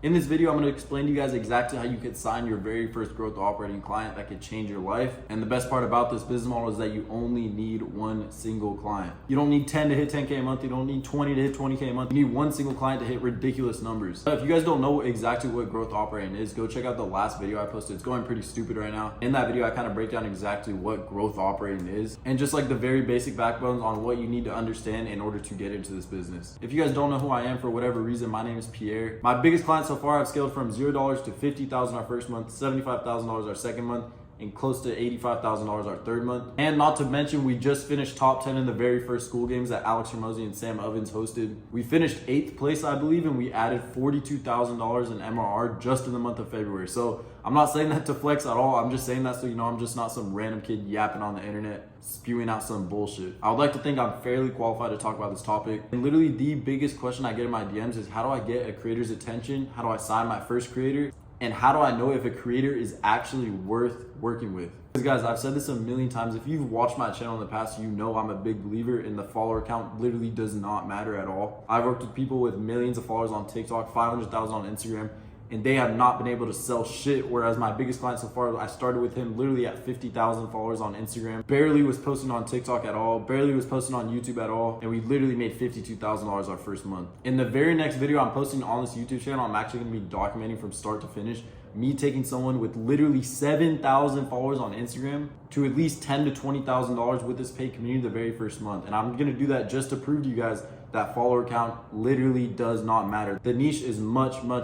In this video, I'm going to explain to you guys exactly how you could sign your very first growth operating client that could change your life. And the best part about this business model is that you only need one single client. You don't need 10 to hit 10K a month. You don't need 20 to hit 20K a month. You need one single client to hit ridiculous numbers. If you guys don't know exactly what growth operating is, go check out the last video I posted. It's going pretty stupid right now. In that video, I kind of break down exactly what growth operating is and just like the very basic backbones on what you need to understand in order to get into this business. If you guys don't know who I am for whatever reason, my name is Pierre. My biggest client so far, I've scaled from $0 to $50,000 our first month, $75,000 our second month, and close to $85,000 our third month. And not to mention, we just finished top 10 in the very first school games that Alex Hormozi and Sam Ovens hosted. We finished 8th place, I believe, and we added $42,000 in MRR just in the month of February. So I'm not saying that to flex at all. I'm just saying that so you know I'm just not some random kid yapping on the internet, spewing out some bullshit. I would like to think I'm fairly qualified to talk about this topic. And literally the biggest question I get in my DMs is, how do I get a creator's attention? How do I sign my first creator? And how do I know if a creator is actually worth working with? Because guys, I've said this a million times. If you've watched my channel in the past, you know I'm a big believer in the follower count literally does not matter at all. I've worked with people with millions of followers on TikTok, 500,000 on Instagram, and they have not been able to sell shit. Whereas my biggest client so far, I started with him literally at 50,000 followers on Instagram, barely was posting on TikTok at all, barely was posting on YouTube at all, and we literally made $52,000 our first month. In the very next video I'm posting on this YouTube channel, I'm actually gonna be documenting from start to finish me taking someone with literally 7,000 followers on Instagram to at least $10,000 to $20,000 with this paid community the very first month. And I'm gonna do that just to prove to you guys that follower count literally does not matter. The niche is much more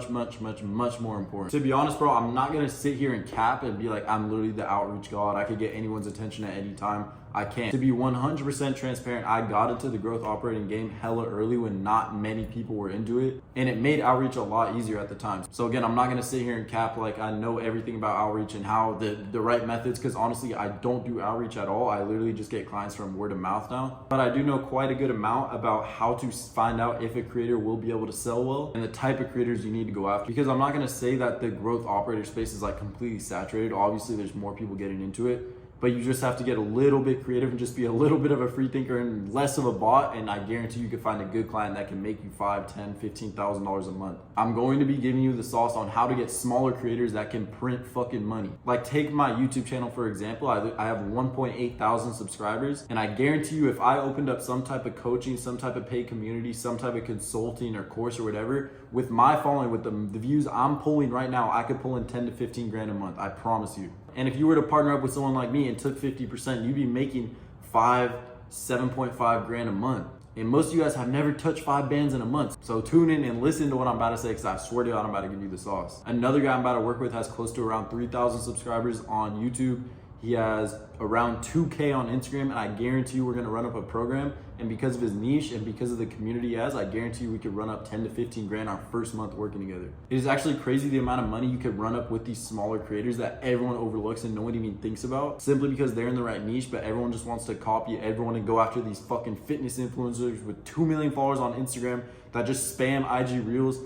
important. To be honest, bro, I'm not gonna sit here and cap and be like, I'm literally the outreach god. I could get anyone's attention at any time. I can't. To be 100% transparent, I got into the growth operating game hella early when not many people were into it, and it made outreach a lot easier at the time. So again, I'm not gonna sit here and cap like I know everything about outreach and how the right methods, because honestly, I don't do outreach at all. I literally just get clients from word of mouth now. But I do know quite a good amount about how to find out if a creator will be able to sell well and the type of creators you need to go after. Because I'm not gonna say that the growth operator space is like completely saturated. Obviously, there's more people getting into it, but you just have to get a little bit creative and just be a little bit of a free thinker and less of a bot, and I guarantee you can find a good client that can make you $5,000, $10,000, $15,000 a month. I'm going to be giving you the sauce on how to get smaller creators that can print fucking money. Like take my YouTube channel for example. I have 1.8 thousand subscribers, and I guarantee you if I opened up some type of coaching, some type of paid community, some type of consulting or course or whatever, with my following, with the views I'm pulling right now, I could pull in 10 to 15 grand a month, I promise you. And if you were to partner up with someone like me and took 50%, you'd be making 7.5 grand a month. And most of you guys have never touched 5 bands in a month. So tune in and listen to what I'm about to say, because I swear to God, I'm about to give you the sauce. Another guy I'm about to work with has close to around 3,000 subscribers on YouTube. He has around 2K on Instagram, and I guarantee you we're gonna run up a program. And because of his niche and because of the community he has, I guarantee you we could run up 10 to 15 grand our first month working together. It is actually crazy the amount of money you could run up with these smaller creators that everyone overlooks and no one even thinks about, simply because they're in the right niche, but everyone just wants to copy everyone and go after these fucking fitness influencers with 2 million followers on Instagram that just spam IG Reels.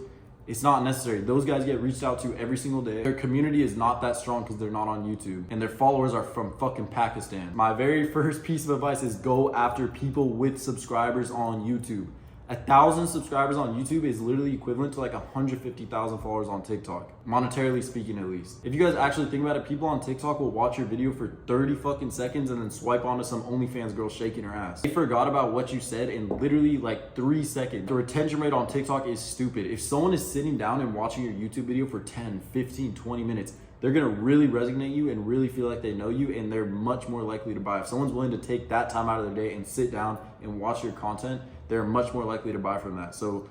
It's not necessary. Those guys get reached out to every single day. Their community is not that strong because they're not on YouTube, and their followers are from fucking Pakistan. My very first piece of advice is go after people with subscribers on YouTube. 1,000 subscribers on YouTube is literally equivalent to like 150,000 followers on TikTok, monetarily speaking at least. If you guys actually think about it, people on TikTok will watch your video for 30 fucking seconds and then swipe onto some OnlyFans girl shaking her ass. They forgot about what you said in literally like 3 seconds. The retention rate on TikTok is stupid. If someone is sitting down and watching your YouTube video for 10, 15, 20 minutes, they're gonna really resonate you and really feel like they know you, and they're much more likely to buy. If someone's willing to take that time out of their day and sit down and watch your content, they're much more likely to buy from that. So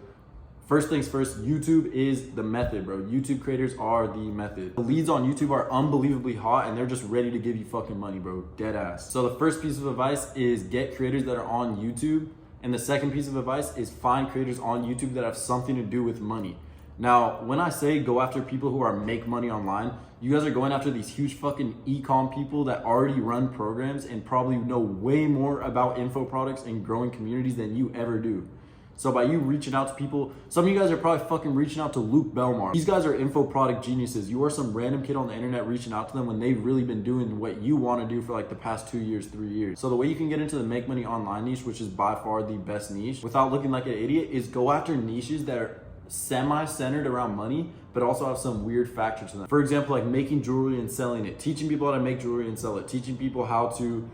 first things first, YouTube is the method, bro. YouTube creators are the method. The leads on YouTube are unbelievably hot and they're just ready to give you fucking money, bro. Dead ass. So the first piece of advice is get creators that are on YouTube. And the second piece of advice is find creators on YouTube that have something to do with money. Now, when I say go after people who are make money online, you guys are going after these huge fucking e-com people that already run programs and probably know way more about info products and growing communities than you ever do. So by you reaching out to people, some of you guys are probably fucking reaching out to Luke Belmar. These guys are info product geniuses. You are some random kid on the internet reaching out to them when they've really been doing what you want to do for like the past 2 years, 3 years. So the way you can get into the make money online niche, which is by far the best niche, without looking like an idiot, is go after niches that are semi-centered around money, but also have some weird factor to them. For example, like making jewelry and selling it, teaching people how to make jewelry and sell it, teaching people how to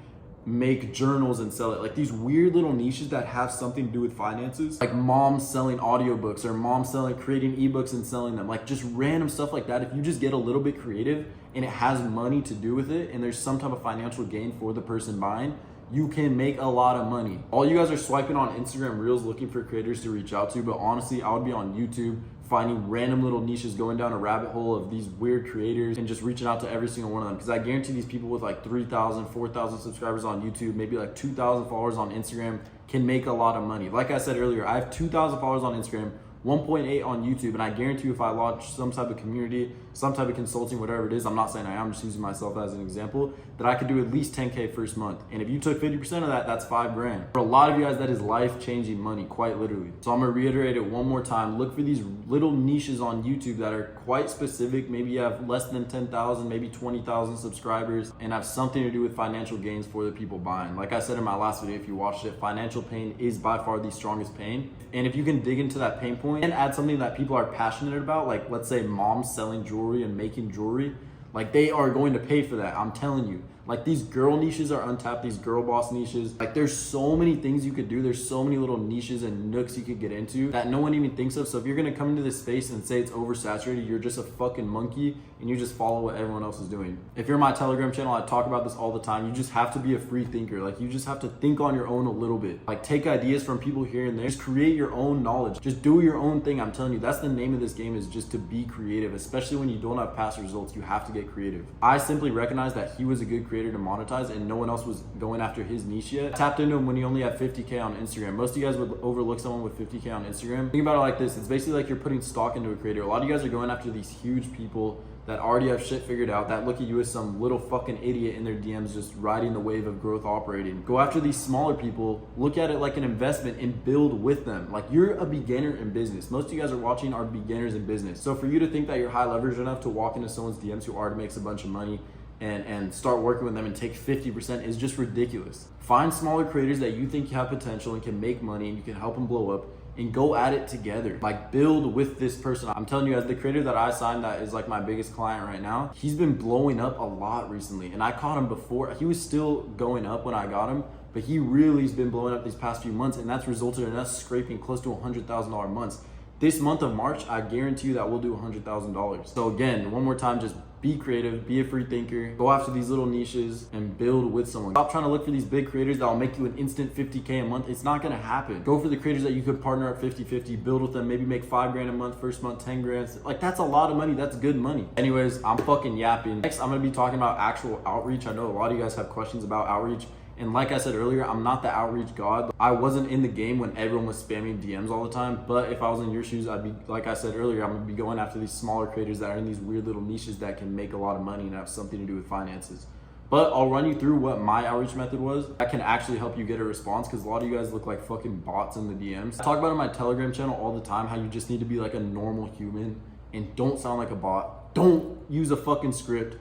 make journals and sell it. Like these weird little niches that have something to do with finances, like moms selling audiobooks or moms selling, creating ebooks and selling them, like just random stuff like that. If you just get a little bit creative and it has money to do with it and there's some type of financial gain for the person buying, you can make a lot of money. All you guys are swiping on Instagram Reels looking for creators to reach out to, but honestly, I would be on YouTube finding random little niches, going down a rabbit hole of these weird creators and just reaching out to every single one of them. Because I guarantee these people with like 3,000, 4,000 subscribers on YouTube, maybe like 2,000 followers on Instagram can make a lot of money. Like I said earlier, I have 2,000 followers on Instagram, 1.8 on YouTube, and I guarantee you if I launch some type of community, some type of consulting, whatever it is, I'm not saying I am, I'm just using myself as an example, that I could do at least 10K first month. And if you took 50% of that, that's $5,000. For a lot of you guys, that is life-changing money, quite literally. So I'm gonna reiterate it one more time. Look for these little niches on YouTube that are quite specific. Maybe you have less than 10,000, maybe 20,000 subscribers, and have something to do with financial gains for the people buying. Like I said in my last video, if you watched it, financial pain is by far the strongest pain. And if you can dig into that pain point and add something that people are passionate about, like let's say moms selling jewelry and making jewelry, like they are going to pay for that. I'm telling you. Like these girl niches are untapped, these girl boss niches. Like there's so many things you could do. There's so many little niches and nooks you could get into that no one even thinks of. So if you're gonna come into this space and say it's oversaturated, you're just a fucking monkey and you just follow what everyone else is doing. If you're on my Telegram channel, I talk about this all the time. You just have to be a free thinker. Like you just have to think on your own a little bit. Like take ideas from people here and there. Just create your own knowledge. Just do your own thing. I'm telling you, that's the name of this game, is just to be creative. Especially when you don't have past results, you have to get creative. I simply recognized that he was a good creator to monetize and no one else was going after his niche yet. I tapped into him when he only had 50K on Instagram. Most of you guys would overlook someone with 50K on Instagram. Think about it like this. It's basically like you're putting stock into a creator. A lot of you guys are going after these huge people that already have shit figured out, that look at you as some little fucking idiot in their DMs just riding the wave of growth operating. Go after these smaller people, look at it like an investment and build with them. Like you're a beginner in business. Most of you guys are watching are beginners in business. So for you to think that you're high leverage enough to walk into someone's DMs who already makes a bunch of money and start working with them and take 50% is just ridiculous. Find smaller creators that you think have potential and can make money and you can help them blow up, and go at it together. Like build with this person. I'm telling you guys, the creator that I signed that is like my biggest client right now, he's been blowing up a lot recently. And I caught him before. He was still going up when I got him, but he really has been blowing up these past few months, and that's resulted in us scraping close to $100,000 months. This month of March, I guarantee you that we'll do $100,000. So again, one more time, just be creative, be a free thinker, go after these little niches and build with someone. Stop trying to look for these big creators that will make you an instant 50K a month. It's not gonna happen. Go for the creators that you could partner up 50-50, build with them, maybe make $5,000 a month, first month, 10 grand. Like that's a lot of money, that's good money. Anyways, I'm fucking yapping. Next, I'm gonna be talking about actual outreach. I know a lot of you guys have questions about outreach. And like I said earlier, I'm not the outreach god. I wasn't in the game when everyone was spamming DMs all the time. But if I was in your shoes, I'd be, like I said earlier, I'm gonna be going after these smaller creators that are in these weird little niches that can make a lot of money and have something to do with finances. But I'll run you through what my outreach method was that can actually help you get a response, because a lot of you guys look like fucking bots in the DMs. I talk about it on my Telegram channel all the time, how you just need to be like a normal human and don't sound like a bot. Don't use a fucking script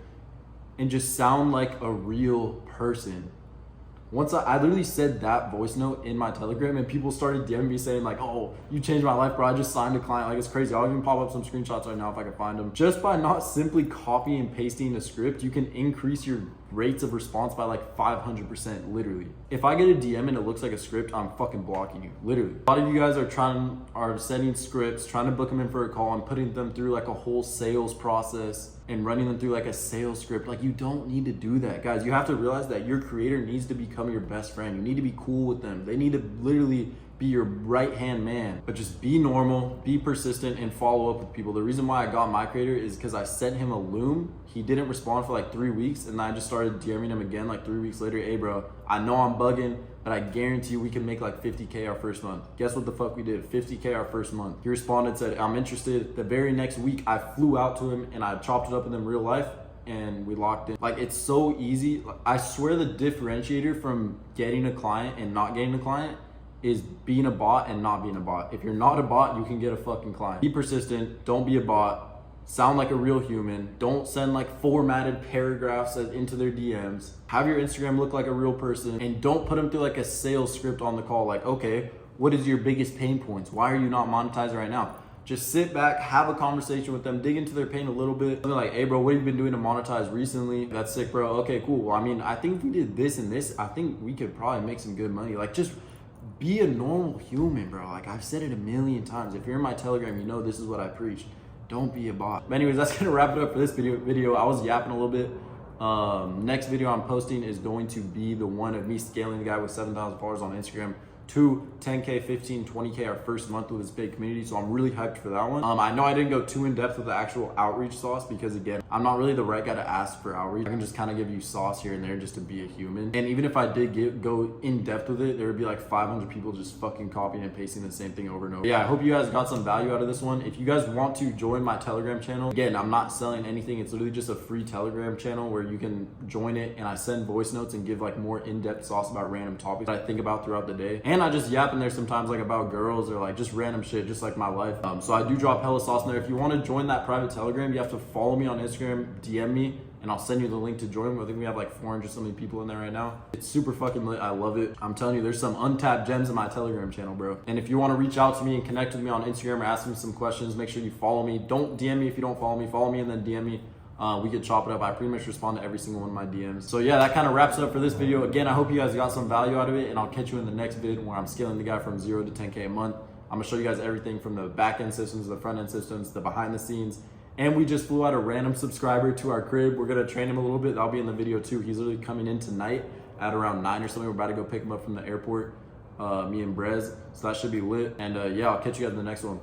and just sound like a real person. Once I literally said that voice note in my Telegram and people started DMing me saying like, oh, you changed my life, bro. I just signed a client. Like it's crazy. I'll even pop up some screenshots right now if I can find them. Just by not simply copying and pasting a script, you can increase your rates of response by like 500%, literally. If I get a DM and it looks like a script, I'm fucking blocking you, literally. A lot of you guys are sending scripts, trying to book them in for a call and putting them through like a whole sales process and running them through like a sales script. Like you don't need to do that, guys. You have to realize that your creator needs to become your best friend. You need to be cool with them. They need to literally be your right hand man. But just be normal, be persistent, and follow up with people. The reason why I got my creator is because I sent him a loom. He didn't respond for like 3 weeks, and I just started DMing him again like 3 weeks later. Hey bro, I know I'm bugging, but I guarantee you we can make like 50K our first month. Guess what the fuck we did? 50K our first month. He responded, said, I'm interested. The very next week, I flew out to him and I chopped it up with him real life, and we locked in. Like it's so easy. I swear the differentiator from getting a client and not getting a client is being a bot and not being a bot. If you're not a bot, you can get a fucking client. Be persistent, don't be a bot, sound like a real human, don't send like formatted paragraphs into their DMs, have your Instagram look like a real person, and don't put them through like a sales script on the call. Like, okay, what is your biggest pain points? Why are you not monetizing right now? Just sit back, have a conversation with them, dig into their pain a little bit. They're like, hey bro, what have you been doing to monetize recently? That's sick, bro. Okay, cool. Well, I mean, I think if we did this and this, I think we could probably make some good money. Like, just be a normal human, bro. Like, I've said it a million times. If you're in my Telegram, you know this is what I preach. Don't be a bot. But anyways, that's gonna wrap it up for this video. I was yapping a little bit. Next video I'm posting is going to be the one of me scaling the guy with 7,000 followers on Instagram to 10K, 15, 20K our first month with this big community. So I'm really hyped for that one. I know I didn't go too in depth with the actual outreach sauce because again, I'm not really the right guy to ask for outreach. I can just kind of give you sauce here and there just to be a human. And even if I did go in depth with it, there would be like 500 people just fucking copying and pasting the same thing over and over. Yeah, I hope you guys got some value out of this one. If you guys want to join my Telegram channel, again, I'm not selling anything. It's literally just a free Telegram channel where you can join it and I send voice notes and give like more in-depth sauce about random topics that I think about throughout the day. And I just yap in there sometimes like about girls or like just random shit, just like my life. So I do drop hella sauce in there. If you want to join that private Telegram, you have to follow me on Instagram, DM me, and I'll send you the link to join. I think we have like 400 something people in there right now. It's super fucking lit. I love it. I'm telling you, there's some untapped gems in my Telegram channel, bro. And if you want to reach out to me and connect with me on Instagram or ask me some questions, make sure you follow me. Don't DM me if you don't follow me. Follow me and then DM me. We could chop it up. I pretty much respond to every single one of my DMs. So yeah, that kind of wraps it up for this video. Again, I hope you guys got some value out of it, and I'll catch you in the next vid where I'm scaling the guy from 0 to 10K a month. I'm gonna show you guys everything from the back end systems, the front end systems, the behind the scenes. And we just flew out a random subscriber to our crib. We're gonna train him a little bit. That'll be in the video too. He's literally coming in tonight at around 9 or something. We're about to go pick him up from the airport, me and Brez. So that should be lit. And yeah, I'll catch you guys in the next one.